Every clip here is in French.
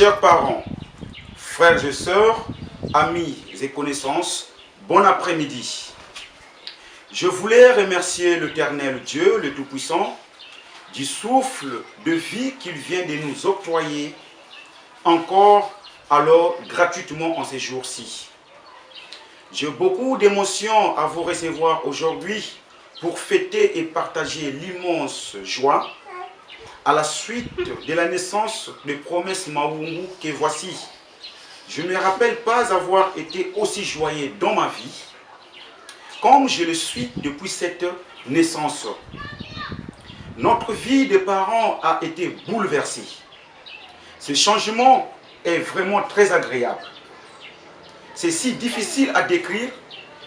Chers parents, frères et sœurs, amis et connaissances, bon après-midi. Je voulais remercier l'Éternel Dieu, le Tout-Puissant, du souffle de vie qu'il vient de nous octroyer encore alors gratuitement en ces jours-ci. J'ai beaucoup d'émotions à vous recevoir aujourd'hui pour fêter et partager l'immense joie à la suite de la naissance de Promesse Mawungu que voici. Je ne me rappelle pas avoir été aussi joyeux dans ma vie comme je le suis depuis cette naissance. Notre vie de parents a été bouleversée. Ce changement est vraiment très agréable. C'est si difficile à décrire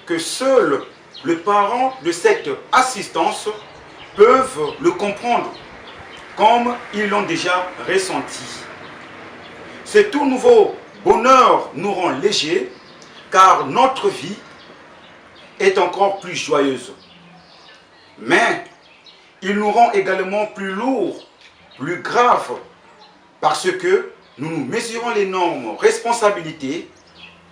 que seuls les parents de cette assistance peuvent le comprendre comme ils l'ont déjà ressenti. Ce tout nouveau bonheur nous rend légers car notre vie est encore plus joyeuse. Mais il nous rend également plus lourds, plus graves, parce que nous nous mesurons l'énorme responsabilité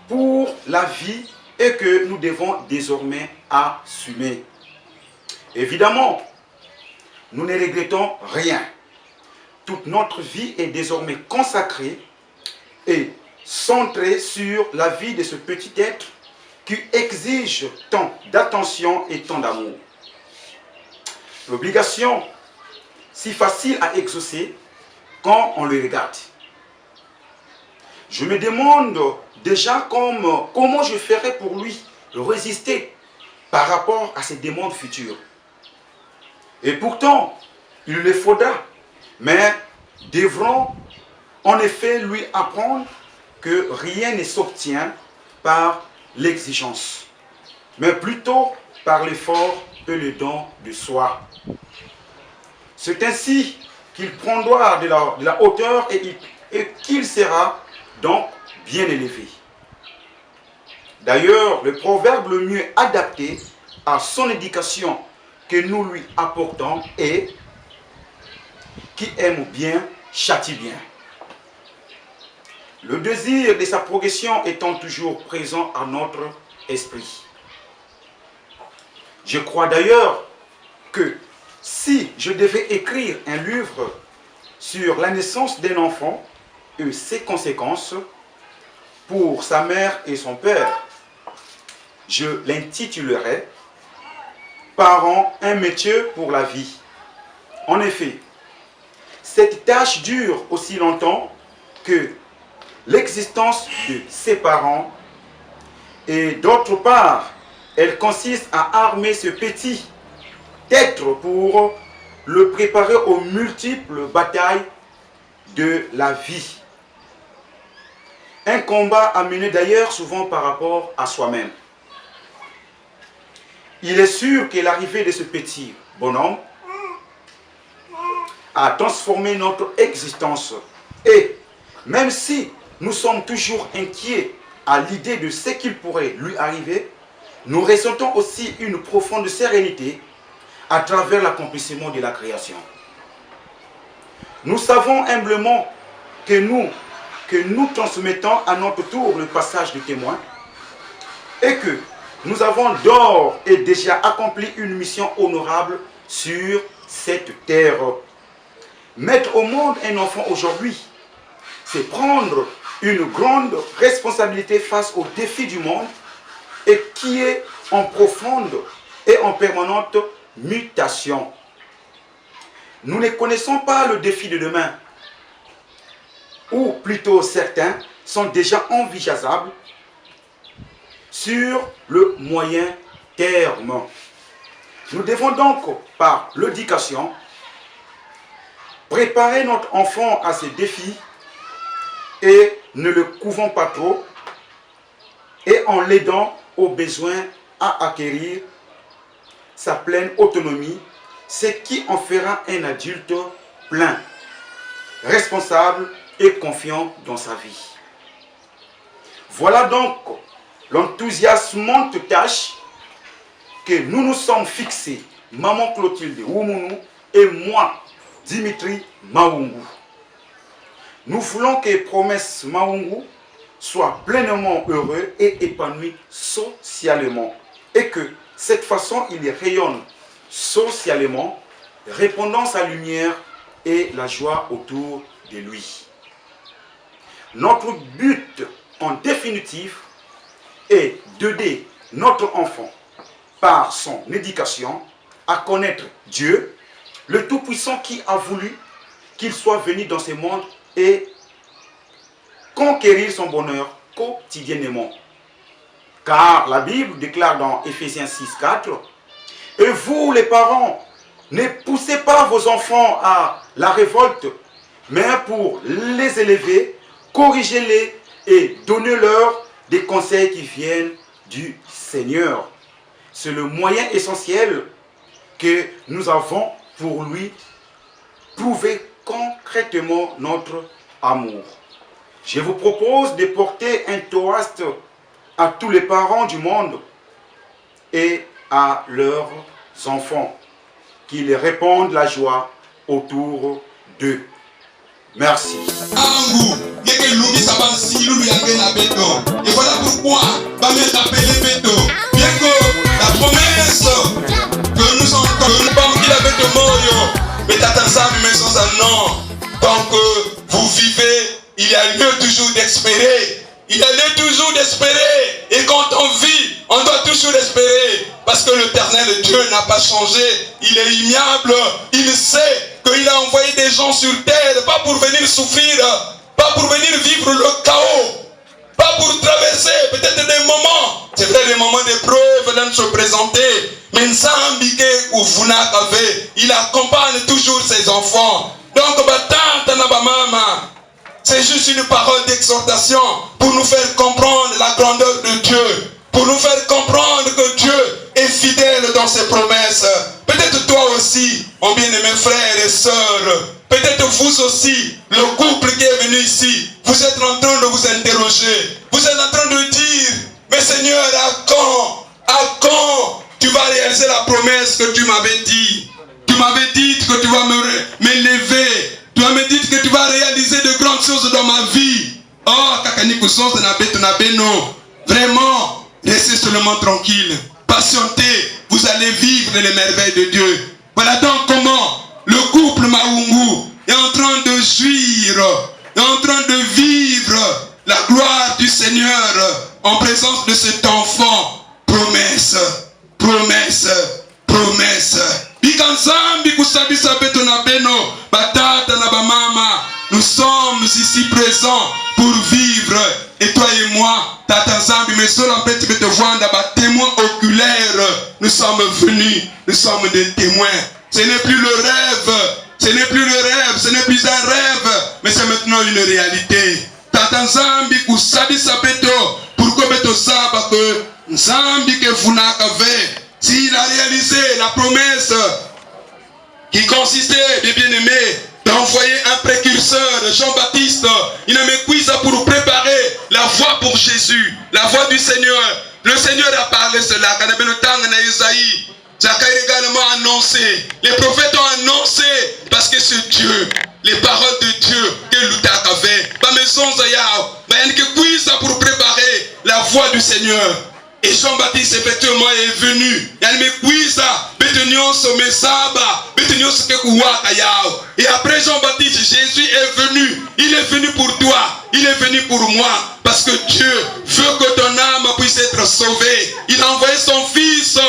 pour la vie et que nous devons désormais assumer. Évidemment, nous ne regrettons rien. Toute notre vie est désormais consacrée et centrée sur la vie de ce petit être qui exige tant d'attention et tant d'amour. L'obligation, si facile à exaucer quand on le regarde. Je me demande déjà comment je ferai pour lui résister par rapport à ses demandes futures. Et pourtant, il le faudra, mais devrons en effet lui apprendre que rien ne s'obtient par l'exigence, mais plutôt par l'effort et le don de soi. C'est ainsi qu'il prendra de la hauteur et qu'il sera donc bien élevé. D'ailleurs, le proverbe le mieux adapté à son éducation que nous lui apportons est « Qui aime bien, châtie bien ». Le désir de sa progression étant toujours présent à notre esprit. Je crois d'ailleurs que si je devais écrire un livre sur la naissance d'un enfant et ses conséquences pour sa mère et son père, je l'intitulerais « Parents, un métier pour la vie ». En effet, cette tâche dure aussi longtemps que l'existence de ses parents et d'autre part, elle consiste à armer ce petit être pour le préparer aux multiples batailles de la vie. Un combat à mener d'ailleurs souvent par rapport à soi-même. Il est sûr que l'arrivée de ce petit bonhomme a transformé notre existence. Et même si nous sommes toujours inquiets à l'idée de ce qu'il pourrait lui arriver, nous ressentons aussi une profonde sérénité à travers l'accomplissement de la création. Nous savons humblement que nous transmettons à notre tour le passage de témoin et que nous avons d'ores et déjà accompli une mission honorable sur cette terre. Mettre au monde un enfant aujourd'hui, c'est prendre une grande responsabilité face aux défis du monde et qui est en profonde et en permanente mutation. Nous ne connaissons pas le défi de demain, ou plutôt certains sont déjà envisageables sur le moyen terme. Nous devons donc, par l'éducation, préparer notre enfant à ces défis et ne le couvons pas trop et en l'aidant au besoin à acquérir sa pleine autonomie, ce qui en fera un adulte plein, responsable et confiant dans sa vie. Voilà donc l'enthousiasmante tâche que nous nous sommes fixés, Maman Clotilde Wumunu et moi, Dimitri Mawungu. Nous voulons que Promesse Mahungu soit pleinement heureux et épanoui socialement. Et que cette façon, il rayonne socialement, répandant sa lumière et la joie autour de lui. Notre but en définitive est d'aider notre enfant par son éducation à connaître Dieu, le Tout-Puissant qui a voulu qu'il soit venu dans ce monde et conquérir son bonheur quotidiennement. Car la Bible déclare dans Éphésiens 6:4, « Et vous les parents, ne poussez pas vos enfants à la révolte, mais pour les élever, corrigez-les et donnez-leur des conseils qui viennent du Seigneur. » C'est le moyen essentiel que nous avons pour lui prouver concrètement notre amour. Je vous propose de porter un toast à tous les parents du monde et à leurs enfants, qu'ils répandent la joie autour d'eux. Merci. Et voilà pourquoi bien que la promesse que nous entendons qu'il avait de mort, mais tant que vous vivez, il y a lieu toujours d'espérer. Il y a lieu toujours d'espérer. Et quand on vit, on doit toujours espérer. Parce que l'Éternel Dieu n'a pas changé. Il est immuable. Il sait qu'il a envoyé des gens sur terre, pas pour venir souffrir, pas pour venir vivre le chaos, pas pour traverser peut-être des moments. C'est vrai, des moments d'épreuve viennent se présenter. Mais il accompagne toujours ses enfants. Donc, c'est juste une parole d'exhortation pour nous faire comprendre la grandeur de Dieu, pour nous faire comprendre que Dieu est fidèle dans ses promesses. Peut-être toi aussi, mon bien-aimé frères et sœurs, peut-être vous aussi, le couple qui est venu ici, vous êtes en train de vous interroger, vous êtes en train de dire, mais Seigneur, à quand tu vas réaliser la promesse que tu m'avais dit? Tu m'avais dit que tu vas m'élever. Tu m'as dit que tu vas réaliser de grandes choses dans ma vie. Oh, vraiment, restez seulement tranquille. Patientez, vous allez vivre les merveilles de Dieu. Voilà donc comment le couple Mahungu est en train de jouir, est en train de vivre la gloire du Seigneur en présence de cet enfant. Promesse, promesse, promesse. Nous sommes ici présents pour vivre. Et toi et moi, témoins oculaires, nous sommes venus, nous sommes des témoins. Ce n'est plus le rêve, ce n'est plus le rêve, ce n'est plus un rêve, mais c'est maintenant une réalité. S'il a réalisé la promesse qui consistait, bien aimé, d'envoyer un précurseur, Jean-Baptiste, il a mis ça pour préparer la voie pour Jésus, la voie du Seigneur. Le Seigneur a parlé cela. Zacharie également annoncé, les prophètes ont annoncé, parce que c'est Dieu, les paroles de Dieu que l'Outak avait. Pour préparer la voie du Seigneur. Et Jean-Baptiste effectivement est venu. Et après Jean-Baptiste, Jésus est venu. Il est venu pour toi. Il est venu pour moi. Parce que Dieu veut que ton âme puisse être sauvée. Il a envoyé son fils.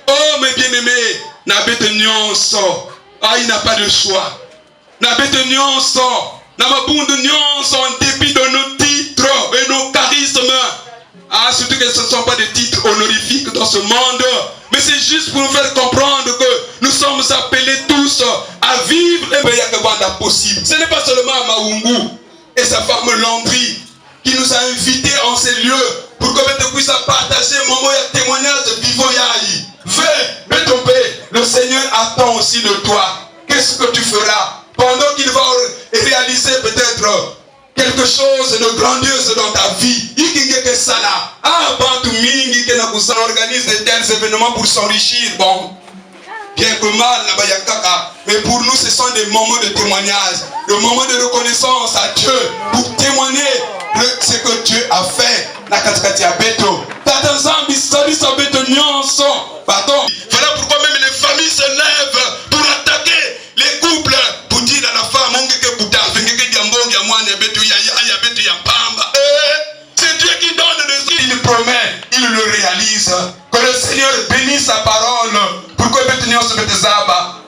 Oh mes bien-aimés. Ah, il n'a pas de choix. En dépit de nos titres et nos charismes. Ah, surtout que ce ne sont pas des titres honorifiques dans ce monde, mais c'est juste pour nous faire comprendre que nous sommes appelés tous à vivre les possible. Ce n'est pas seulement Mahungu et sa femme Landry qui nous a invités en ces lieux pour que nous puissions partager un moment de témoignage vivant. Le Seigneur attend aussi de toi. Qu'est-ce que tu feras pendant qu'il va réaliser peut-être quelque chose de grandiose dans ta vie? On organise de tels événements pour s'enrichir. Bon, bien que mal, mais pour nous ce sont des moments de témoignage, des moments de reconnaissance à Dieu, pour témoigner ce que Dieu a fait. Voilà pourquoi même les familles se lèvent pour attaquer les couples, pour dire à la femme, c'est Dieu qui donne des yeux, il promet, il le réalise. Que le Seigneur bénisse sa parole pour que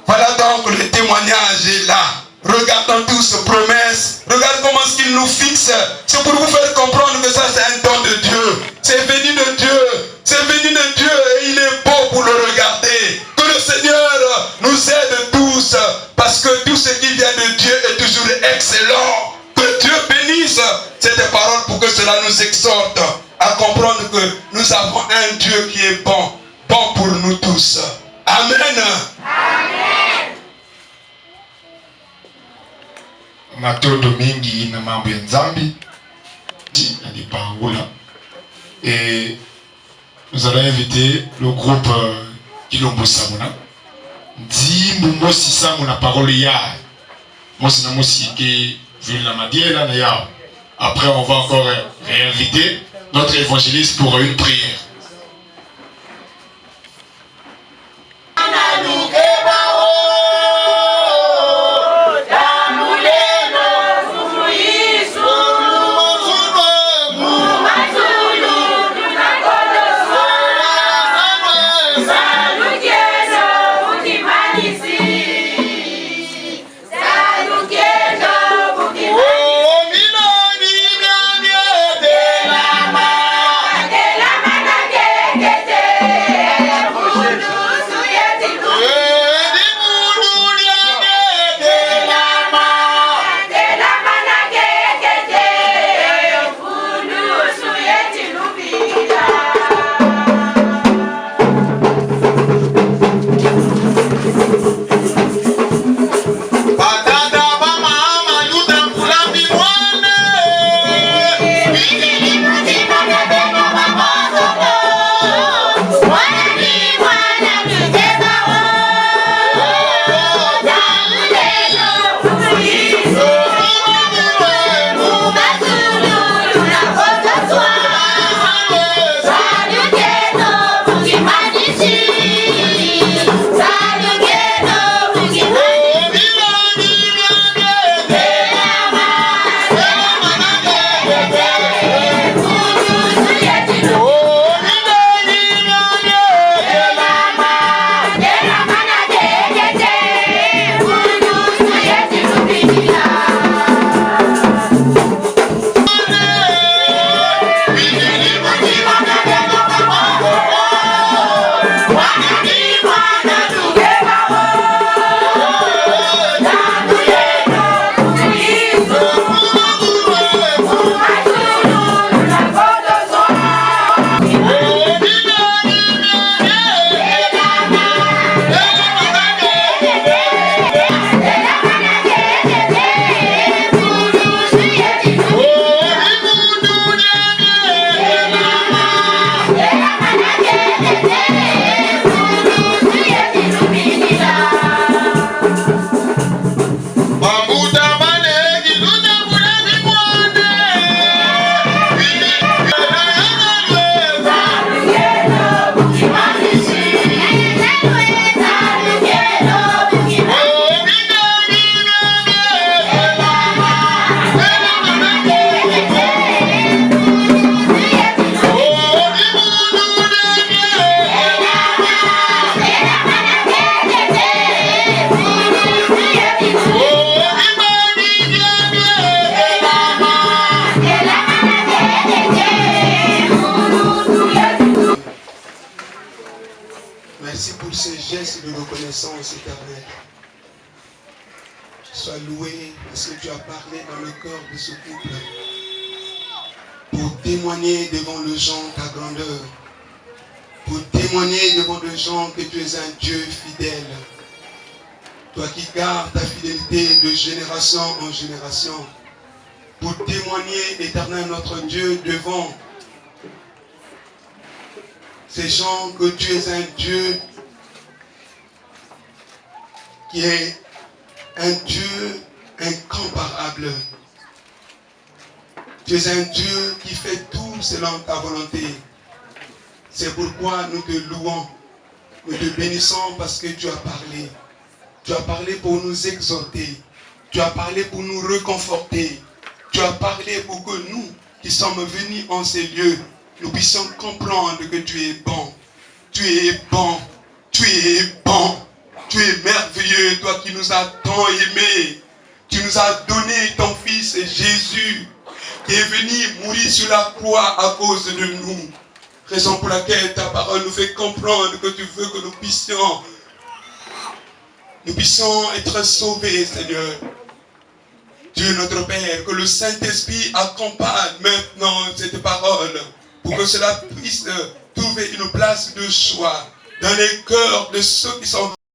voilà donc le témoignage est là. Regardons tous ces promesses. Regarde comment ce qu'il nous fixe. C'est pour vous faire comprendre que ça c'est un don de Dieu. C'est venu de Dieu. C'est venu de Dieu et il est beau pour le regarder. Que le Seigneur nous aide tous. Parce que tout ce qui vient de Dieu est toujours excellent. Que Dieu bénisse cette parole pour que cela nous exhorte à comprendre que nous avons un Dieu qui est bon. Bon pour nous tous. Amen. Amen. Matoto mingi na mambo ya nzambi alipangula et nous allons inviter le groupe Kilombo Samuna ndi mbumbo sisa muna parole ya mosi na mosi ke ville la madiela na yao. Après on va encore réinviter notre évangéliste pour une prière. Merci pour ces gestes de reconnaissance éternelle. Sois loué parce que tu as parlé dans le cœur de ce couple pour témoigner devant les gens ta grandeur, pour témoigner devant les gens que tu es un Dieu fidèle. Toi qui gardes ta fidélité de génération en génération, pour témoigner, éternel notre Dieu, devant ces gens que tu es un Dieu qui est un Dieu incomparable. Tu es un Dieu qui fait tout selon ta volonté. C'est pourquoi nous te louons, nous te bénissons parce que tu as parlé. Tu as parlé pour nous exhorter. Tu as parlé pour nous réconforter. Tu as parlé pour que nous, qui sommes venus en ces lieux, nous puissions comprendre que tu es bon. Tu es bon. Tu es bon. Tu es merveilleux, toi qui nous as tant aimés. Tu nous as donné ton Fils Jésus, qui est venu mourir sur la croix à cause de nous. Raison pour laquelle ta parole nous fait comprendre que tu veux que nous puissions être sauvés, Seigneur. Dieu notre Père, que le Saint-Esprit accompagne maintenant cette parole pour que cela puisse trouver une place de choix dans les cœurs de ceux qui sont